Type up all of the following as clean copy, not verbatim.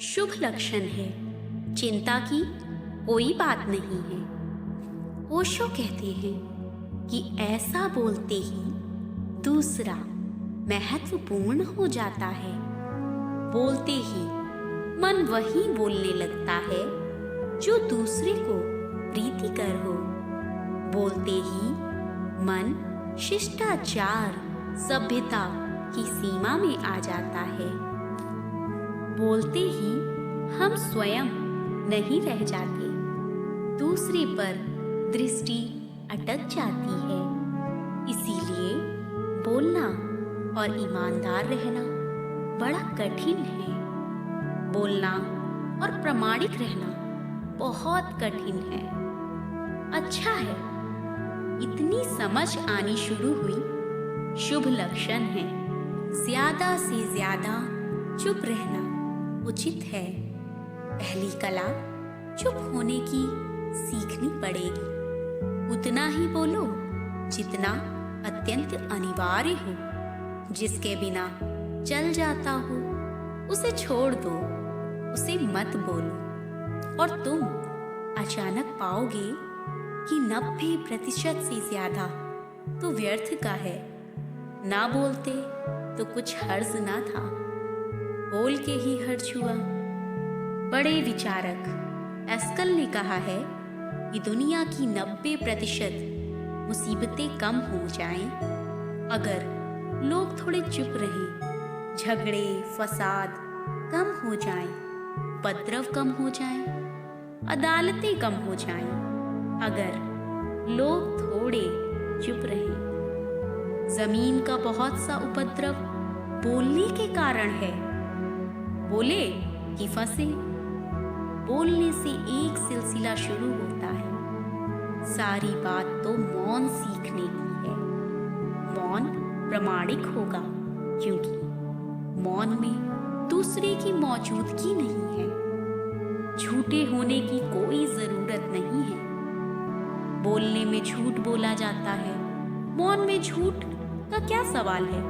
शुभ लक्षण है। चिंता की कोई बात नहीं है। ओशो कहते हैं कि ऐसा बोलते ही दूसरा महत्वपूर्ण हो जाता है। बोलते ही मन वही बोलने लगता है जो दूसरे को प्रीतिकर हो। बोलते ही मन शिष्टाचार सभ्यता की सीमा में आ जाता है। बोलते ही हम स्वयं नहीं रह जाते, दूसरे पर दृष्टि अटक जाती है। इसीलिए बोलना और ईमानदार रहना बड़ा कठिन है। बोलना और प्रामाणिक रहना बहुत कठिन है। अच्छा है, इतनी समझ आनी शुरू हुई शुभ लक्षण है। ज्यादा से ज्यादा चुप रहना उचित है। पहली कला चुप होने की सीखनी पड़ेगी। उतना ही बोलो जितना अत्यंत अनिवार्य हो। जिसके बिना चल जाता हो उसे छोड़ दो, उसे मत बोलो। और तुम अचानक पाओगे कि 90% से ज्यादा तो व्यर्थ का है। ना बोलते तो कुछ हर्ज ना था, बोल के ही हर्ज हुआ। बड़े विचारक एस्कल ने कहा है कि दुनिया की 90% मुसीबतें कम हो जाएं अगर लोग थोड़े चुप रहें। झगड़े फसाद कम हो जाएं, उपद्रव कम हो जाएं, अदालतें कम हो जाएं अगर लोग थोड़े चुप रहें। जमीन का बहुत सा उपद्रव बोलने के कारण है। बोले कि फंसे। बोलने से एक सिलसिला शुरू होता है। सारी बात तो मौन सीखने की है। मौन प्रामाणिक होगा क्योंकि मौन में दूसरे की मौजूदगी नहीं है। झूठे होने की कोई जरूरत नहीं है। बोलने में झूठ बोला जाता है, मौन में झूठ का क्या सवाल है।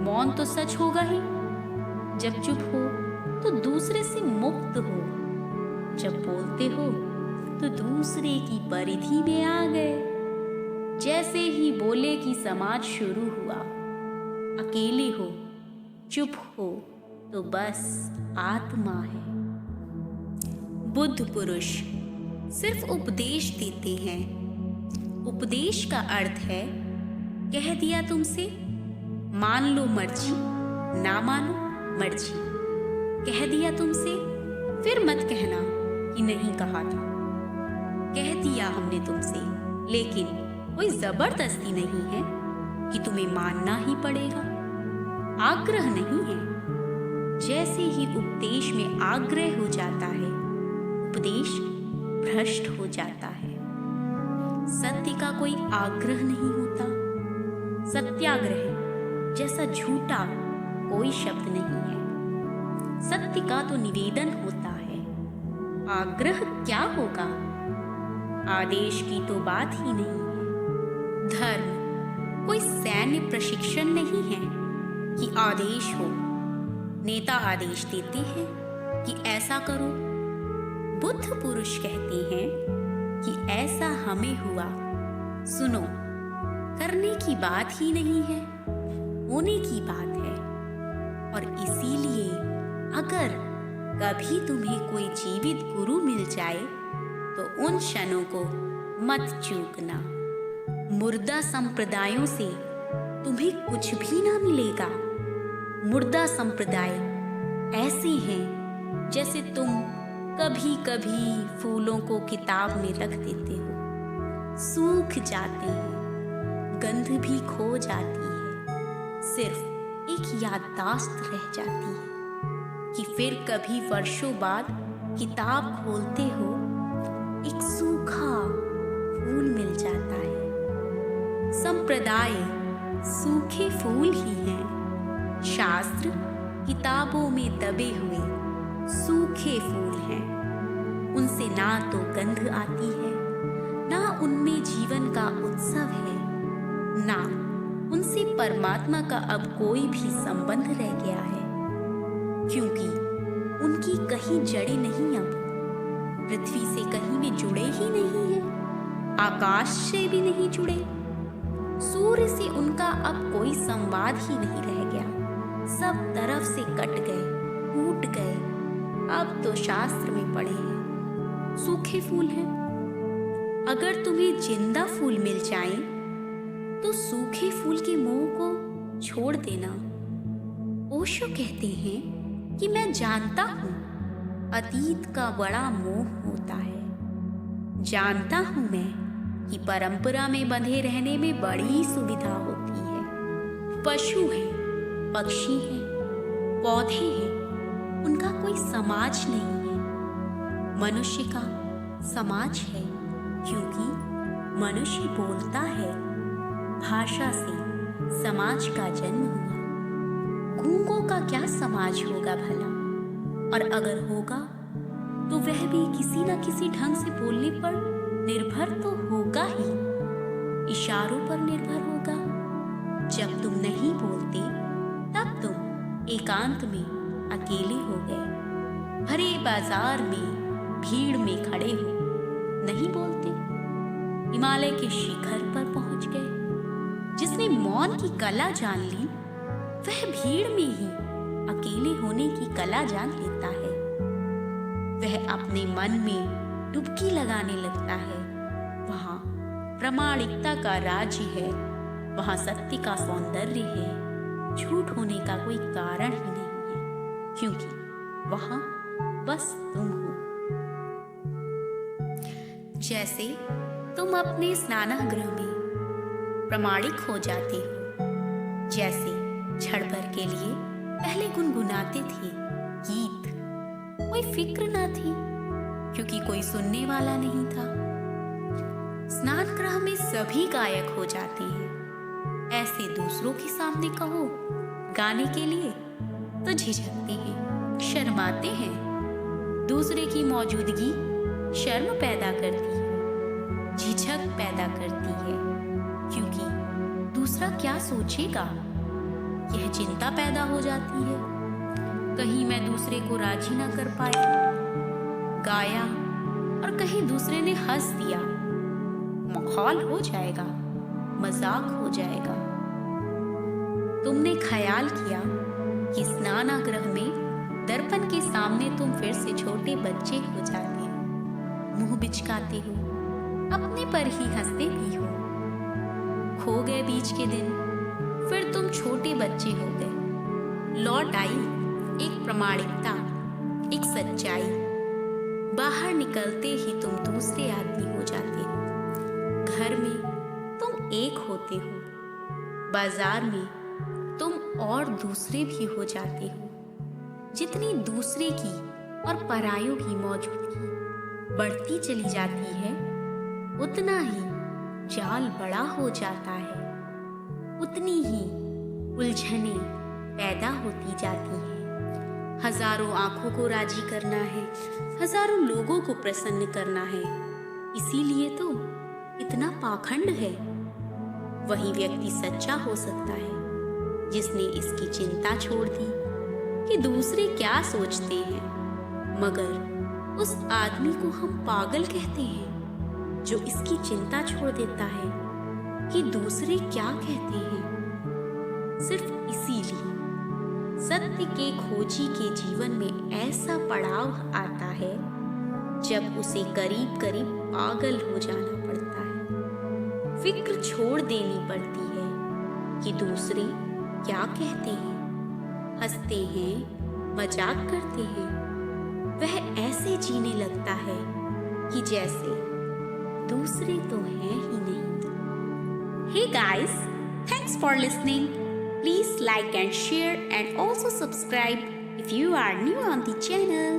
मौन तो सच होगा ही। जब चुप हो तो दूसरे से मुक्त हो। जब बोलते हो तो दूसरे की परिधि में आ गए। जैसे ही बोले कि समाज शुरू हुआ। अकेले हो, चुप हो तो बस आत्मा है। बुद्ध पुरुष सिर्फ उपदेश देते हैं। उपदेश का अर्थ है कह दिया तुमसे, मान लो मर्जी, ना मानो मर्जी। कह दिया तुमसे, फिर मत कहना कि नहीं कहा था। कह दिया हमने तुमसे, लेकिन कोई जबरदस्ती नहीं है कि तुम्हें मानना ही पड़ेगा। आग्रह नहीं है। जैसे ही उपदेश में आग्रह हो जाता है, उपदेश भ्रष्ट हो जाता है। सत्य का कोई आग्रह नहीं होता। सत्याग्रह जैसा झूठा कोई शब्द नहीं है। सत्य का तो निवेदन होता है। आग्रह क्या होगा? आदेश की तो बात ही नहीं है। धर्म कोई सैन्य प्रशिक्षण नहीं है कि आदेश हो। नेता आदेश देते हैं कि ऐसा करो। बुद्ध पुरुष कहते हैं कि ऐसा हमें हुआ। सुनो, करने की बात ही नहीं है, होने की बात है। और इसीलिए अगर कभी तुम्हें कोई जीवित गुरु मिल जाए तो उन क्षणों को मत चूकना। मुर्दा संप्रदायों से तुम्हें कुछ भी ना मिलेगा। मुर्दा संप्रदाय ऐसे हैं जैसे तुम कभी कभी फूलों को किताब में रख देते हो। सूख जाते हैं, गंध भी खो जाती है, सिर्फ एक याददाश्त रह जाती है कि फिर कभी वर्षों बाद किताब खोलते हो, एक सूखा फूल मिल जाता है। संप्रदाय सूखे फूल ही हैं। शास्त्र किताबों में दबे हुए सूखे फूल हैं। उनसे ना तो गंध आती है, ना उनमें जीवन का उत्सव है, ना उनसे परमात्मा का अब कोई भी संबंध रह गया है। क्योंकि उनका उनकी कहीं जड़ें नहीं, अब पृथ्वी से कहीं वे जुड़े ही नहीं हैं, आकाश से भी नहीं जुड़े, सूर्य से उनका अब कोई संवाद ही नहीं रह गया, सब तरफ से कट गए, टूट गए। अब तो शास्त्र में पढ़े हैं, सूखे फूल हैं। अगर तुम्हें जिंदा फूल मिल जाए तो सूखे फूल के मोह को छोड़ देना। ओशो कहते हैं कि मैं जानता हूं अतीत का बड़ा मोह होता है, जानता हूं मैं कि परंपरा में बंधे रहने में बड़ी सुविधा होती है। पशु हैं, पक्षी हैं, पौधे हैं, उनका कोई समाज नहीं है। मनुष्य का समाज है, क्योंकि मनुष्य बोलता है, भाषा से समाज का जन्म हुआ। गूंगों का क्या समाज होगा भला, और अगर होगा तो वह भी किसी न किसी ढंग से बोलने पर निर्भर तो होगा ही, इशारों पर निर्भर होगा। जब तुम नहीं बोलते तब तुम एकांत में अकेले हो गए, भरे बाजार में भीड़ में खड़े हो, नहीं बोलते। हिमालय के शिखर पर पहुंच गए। जिसने मौन की कला जान ली वह भीड़ में ही अकेले होने की कला जान लेता है। वह अपने मन में डुबकी लगाने लगता है। वहां प्रामाणिकता का राज्य है, वहां सत्य का सौंदर्य है, झूठ होने का कोई कारण ही नहीं है, क्योंकि वहां बस तुम हो। जैसे तुम अपने स्नानागृह में प्रामाणिक हो जाते हो, जैसे क्षण भर के लिए पहले गुनगुनाते थे गीत, कोई फिक्र ना थी, क्योंकि कोई सुनने वाला नहीं था। स्नान गृह में सभी गायक हो जाते हैं। ऐसे दूसरों के सामने कहो गाने के लिए तो झिझकते हैं, शर्माते हैं। दूसरे की मौजूदगी शर्म पैदा करती है, झिझक पैदा करती है, क्योंकि दूसरा क्या सोचेगा, यह चिंता पैदा हो जाती है। कहीं मैं दूसरे को राजी ना कर पाया, गाया और कहीं दूसरे ने हंस दिया, मखौल हो जाएगा, मजाक हो जाएगा। तुमने ख्याल किया कि स्नानागृह में दर्पण के सामने तुम फिर से छोटे बच्चे हो जाते हो, मुंह बिचकाते हो, अपने पर ही हंसते भी हो। खो गए बीच के दिन, फिर तुम छोटे बच्चे हो गए। लौट आई एक प्रामाणिकता, एक सच्चाई। बाहर निकलते ही तुम दूसरे आदमी हो जाते हो। घर में तुम एक होते हो, बाजार में तुम और दूसरे भी हो जाते हो। जितनी दूसरे की और परायों की मौजूदगी बढ़ती चली जाती है, उतना ही जाल बड़ा हो जाता है, उतनी ही उलझनें पैदा होती जाती हैं। हजारों आंखों को राजी करना है, हजारों लोगों को प्रसन्न करना है, इसीलिए तो इतना पाखंड है। वही व्यक्ति सच्चा हो सकता है जिसने इसकी चिंता छोड़ दी कि दूसरे क्या सोचते हैं, मगर उस आदमी को हम पागल कहते हैं जो इसकी चिंता छोड़ देता है कि दूसरे क्या कहते हैं। सिर्फ इसीलिए सत्य के खोजी के जीवन में ऐसा पड़ाव आता है जब उसे करीब करीब पागल हो जाना पड़ता है। फिक्र छोड़ देनी पड़ती है कि दूसरे क्या कहते हैं, हंसते हैं, मजाक करते हैं। वह ऐसे जीने लगता है कि जैसे दूसरे तो हैं ही नहीं। Hey guys, thanks for listening. Please like and share and also subscribe if you are new on the channel.